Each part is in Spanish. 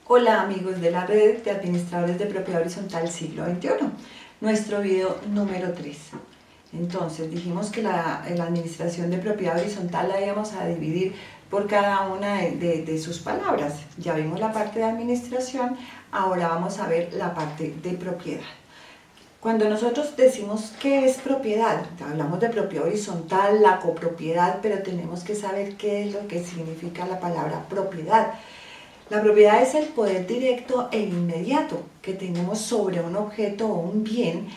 Hola amigos de la red de administradores de propiedad horizontal siglo XXI, nuestro video número 3. Entonces dijimos que la administración de propiedad horizontal la íbamos a dividir por cada una de sus palabras. Ya vimos la parte de administración, ahora vamos a ver la parte de propiedad. Cuando nosotros decimos qué es propiedad, hablamos de propiedad horizontal, la copropiedad, pero tenemos que saber qué es lo que significa la palabra propiedad. La propiedad es el poder directo e inmediato que tenemos sobre un objeto o un bien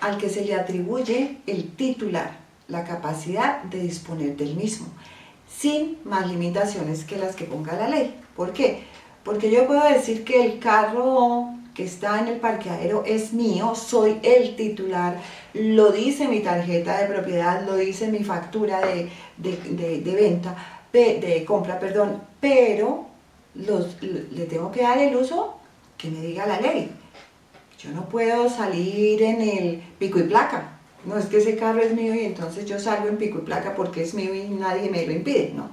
al que se le atribuye el titular, la capacidad de disponer del mismo, sin más limitaciones que las que ponga la ley. ¿Por qué? Porque yo puedo decir que el carro que está en el parqueadero es mío, soy el titular, lo dice mi tarjeta de propiedad, lo dice mi factura de venta, de compra, perdón, pero le tengo que dar el uso que me diga la ley. Yo no puedo salir en el pico y placa. No es que ese carro es mío y entonces yo salgo en pico y placa porque es mío y nadie me lo impide, no.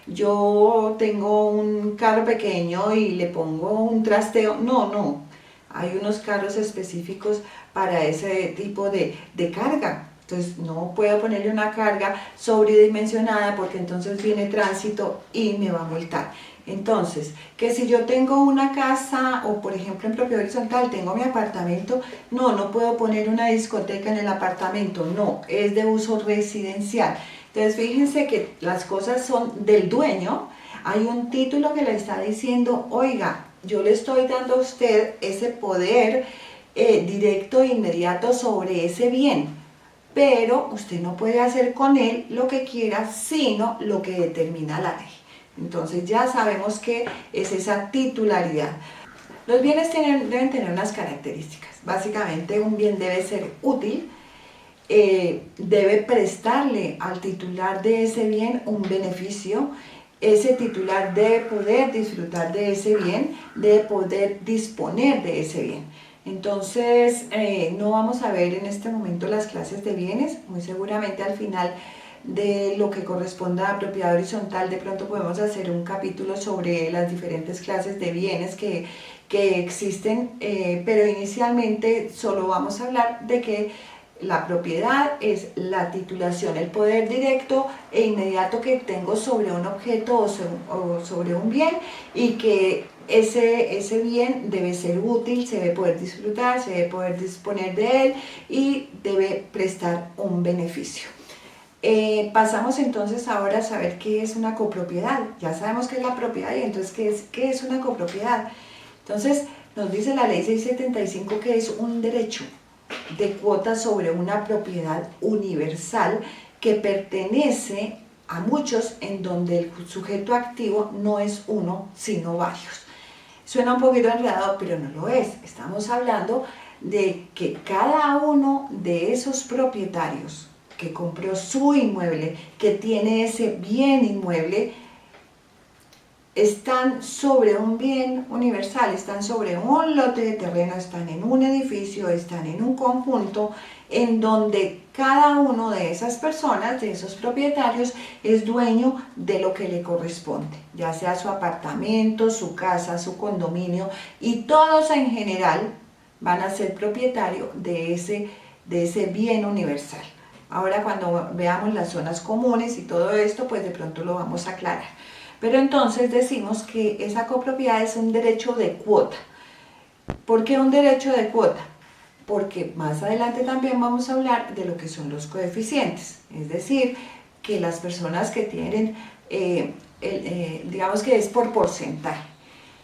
Yo tengo un carro pequeño y le pongo un trasteo, no. Hay unos carros específicos para ese tipo de carga. Entonces no puedo ponerle una carga sobredimensionada porque entonces viene tránsito y me va a multar. Entonces, que si yo tengo una casa o por ejemplo en propiedad horizontal tengo mi apartamento, no puedo poner una discoteca en el apartamento, no, es de uso residencial. Entonces fíjense que las cosas son del dueño, hay un título que le está diciendo, oiga, yo le estoy dando a usted ese poder directo e inmediato sobre ese bien, pero usted no puede hacer con él lo que quiera, sino lo que determina la ley. Entonces ya sabemos qué es esa titularidad. Los bienes deben tener unas características. Básicamente un bien debe ser útil, debe prestarle al titular de ese bien un beneficio, ese titular debe poder disfrutar de ese bien, debe poder disponer de ese bien. Entonces, no vamos a ver en este momento las clases de bienes, muy seguramente al final de lo que corresponda a propiedad horizontal, de pronto podemos hacer un capítulo sobre las diferentes clases de bienes que existen, pero inicialmente solo vamos a hablar de que la propiedad es la titulación, el poder directo e inmediato que tengo sobre un objeto o sobre un bien y que ese bien debe ser útil, se debe poder disfrutar, se debe poder disponer de él y debe prestar un beneficio. Pasamos entonces ahora a saber qué es una copropiedad. Ya sabemos qué es la propiedad y entonces qué es una copropiedad. Entonces nos dice la ley 675 que es un derecho de cuota sobre una propiedad universal que pertenece a muchos, en donde el sujeto activo no es uno sino varios. Suena un poquito enredado, pero no lo es. Estamos hablando de que cada uno de esos propietarios que compró su inmueble, que tiene ese bien inmueble, están sobre un bien universal, están sobre un lote de terreno, están en un edificio, están en un conjunto en donde cada uno de esas personas, de esos propietarios, es dueño de lo que le corresponde, ya sea su apartamento, su casa, su condominio, y todos en general van a ser propietarios de ese bien universal. Ahora cuando veamos las zonas comunes y todo esto, pues de pronto lo vamos a aclarar. Pero entonces decimos que esa copropiedad es un derecho de cuota. ¿Por qué un derecho de cuota? Porque más adelante también vamos a hablar de lo que son los coeficientes, es decir, que las personas que tienen, digamos que es por porcentaje,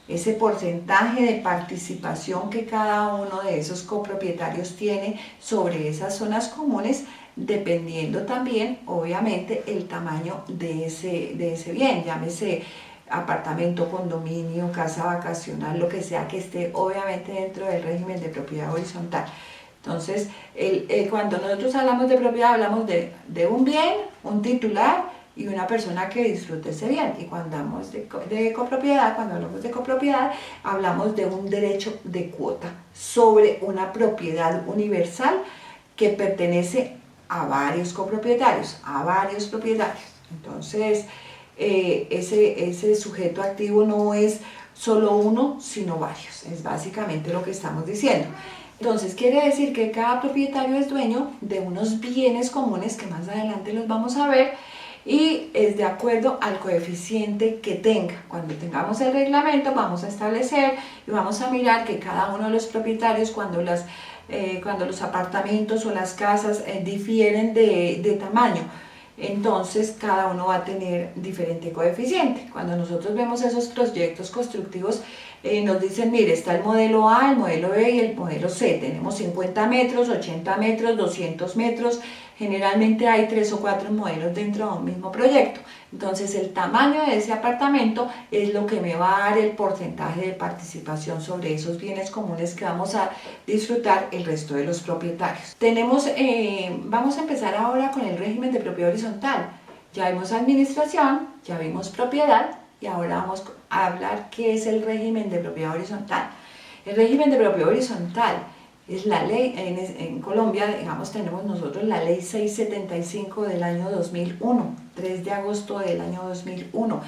ese porcentaje de participación que cada uno de esos copropietarios tiene sobre esas zonas comunes, dependiendo también, obviamente, el tamaño de ese bien, llámese apartamento, condominio, casa vacacional, lo que sea que esté obviamente dentro del régimen de propiedad horizontal. Entonces, cuando nosotros hablamos de propiedad, hablamos de un bien, un titular y una persona que disfrute ese bien. Y cuando hablamos de copropiedad, hablamos de un derecho de cuota sobre una propiedad universal que pertenece a varios copropietarios, a varios propietarios. Entonces, ese sujeto activo no es solo uno, sino varios. Es básicamente lo que estamos diciendo. Entonces quiere decir que cada propietario es dueño de unos bienes comunes que más adelante los vamos a ver y es de acuerdo al coeficiente que tenga. Cuando tengamos el reglamento vamos a establecer y vamos a mirar que cada uno de los propietarios cuando los apartamentos o las casas difieren de tamaño, entonces cada uno va a tener diferente coeficiente. Cuando nosotros vemos esos proyectos constructivos nos dicen, mire, está el modelo A, el modelo B y el modelo C, tenemos 50 metros, 80 metros, 200 metros, generalmente hay 3 o 4 modelos dentro de un mismo proyecto. Entonces el tamaño de ese apartamento es lo que me va a dar el porcentaje de participación sobre esos bienes comunes que vamos a disfrutar el resto de los propietarios. Vamos a empezar ahora con el régimen de propiedad horizontal. Ya vimos administración, ya vimos propiedad y ahora vamos a hablar qué es el régimen de propiedad horizontal. El régimen de propiedad horizontal es la ley, en Colombia, digamos, tenemos nosotros la ley 675 del año 2001, 3 de agosto del año 2001.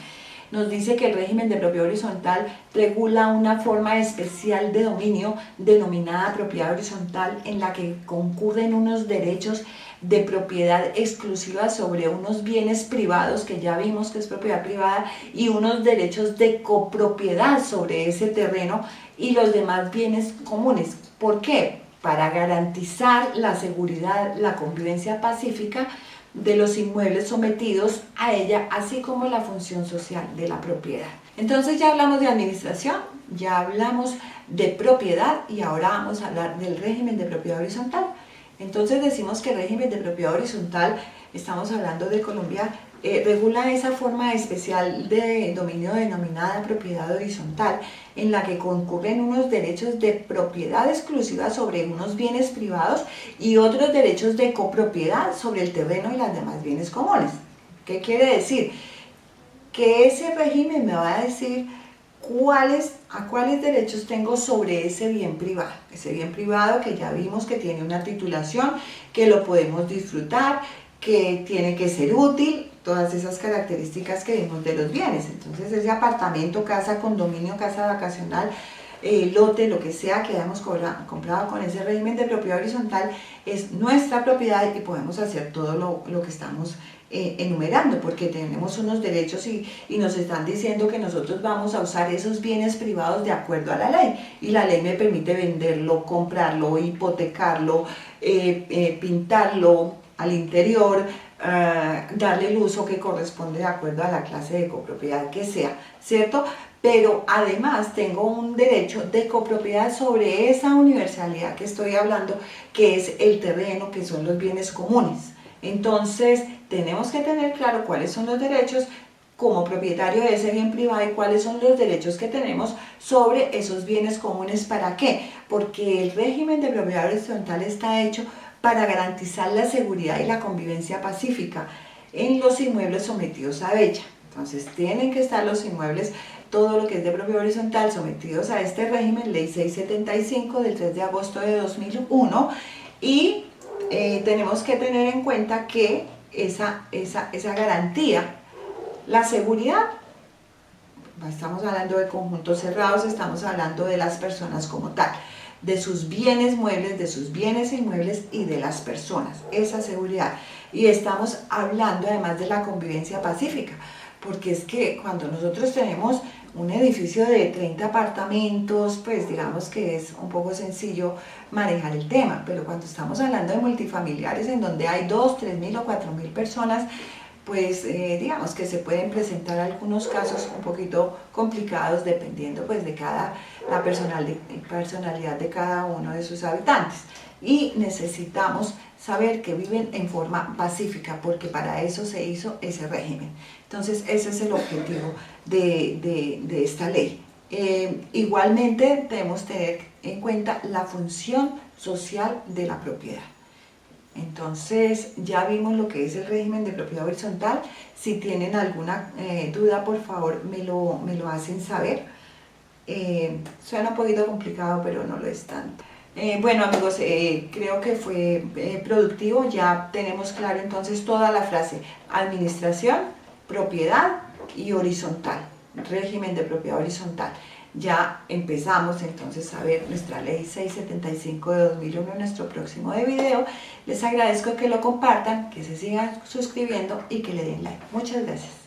Nos dice que el régimen de propiedad horizontal regula una forma especial de dominio denominada propiedad horizontal en la que concurren unos derechos de propiedad exclusiva sobre unos bienes privados, que ya vimos que es propiedad privada, y unos derechos de copropiedad sobre ese terreno y los demás bienes comunes. ¿Por qué? Para garantizar la seguridad, la convivencia pacífica de los inmuebles sometidos a ella, así como la función social de la propiedad. Entonces ya hablamos de administración, ya hablamos de propiedad y ahora vamos a hablar del régimen de propiedad horizontal. Entonces decimos que el régimen de propiedad horizontal, estamos hablando de Colombia, regula esa forma especial de dominio denominada propiedad horizontal, en la que concurren unos derechos de propiedad exclusiva sobre unos bienes privados y otros derechos de copropiedad sobre el terreno y los demás bienes comunes. ¿Qué quiere decir? Que ese régimen me va a decir a cuáles derechos tengo sobre ese bien privado que ya vimos que tiene una titulación, que lo podemos disfrutar, que tiene que ser útil, todas esas características que vimos de los bienes. Entonces ese apartamento, casa, condominio, casa vacacional, lote, lo que sea que hayamos comprado con ese régimen de propiedad horizontal es nuestra propiedad y podemos hacer todo lo que estamos enumerando, porque tenemos unos derechos y nos están diciendo que nosotros vamos a usar esos bienes privados de acuerdo a la ley, y la ley me permite venderlo, comprarlo, hipotecarlo, pintarlo al interior, darle el uso que corresponde de acuerdo a la clase de copropiedad que sea, ¿cierto? Pero además tengo un derecho de copropiedad sobre esa universalidad que estoy hablando, que es el terreno, que son los bienes comunes. Entonces tenemos que tener claro cuáles son los derechos como propietario de ese bien privado y cuáles son los derechos que tenemos sobre esos bienes comunes. ¿Para qué? Porque el régimen de propiedad horizontal está hecho para garantizar la seguridad y la convivencia pacífica en los inmuebles sometidos a ella. Entonces tienen que estar los inmuebles, todo lo que es de propiedad horizontal, sometidos a este régimen, ley 675 del 3 de agosto de 2001, y tenemos que tener en cuenta que esa garantía, la seguridad, estamos hablando de conjuntos cerrados, estamos hablando de las personas como tal, de sus bienes muebles, de sus bienes inmuebles y de las personas, esa seguridad. Y estamos hablando además de la convivencia pacífica, porque es que cuando nosotros tenemos un edificio de 30 apartamentos, pues digamos que es un poco sencillo manejar el tema, pero cuando estamos hablando de multifamiliares en donde hay 2, 3.000 o 4.000 personas, pues digamos que se pueden presentar algunos casos un poquito complicados dependiendo pues de la personalidad de cada uno de sus habitantes, y necesitamos saber que viven en forma pacífica, porque para eso se hizo ese régimen. Entonces ese es el objetivo de esta ley. Igualmente debemos tener en cuenta la función social de la propiedad. Entonces ya vimos lo que es el régimen de propiedad horizontal. Si tienen alguna duda, por favor me lo hacen saber. Suena un poquito complicado, pero no lo es tanto. Bueno amigos, creo que fue productivo. Ya tenemos claro entonces toda la frase: administración, propiedad y horizontal, régimen de propiedad horizontal. ya empezamos entonces a ver nuestra ley 675 de 2001 en nuestro próximo video. Les agradezco que lo compartan, que se sigan suscribiendo y que le den like. Muchas gracias.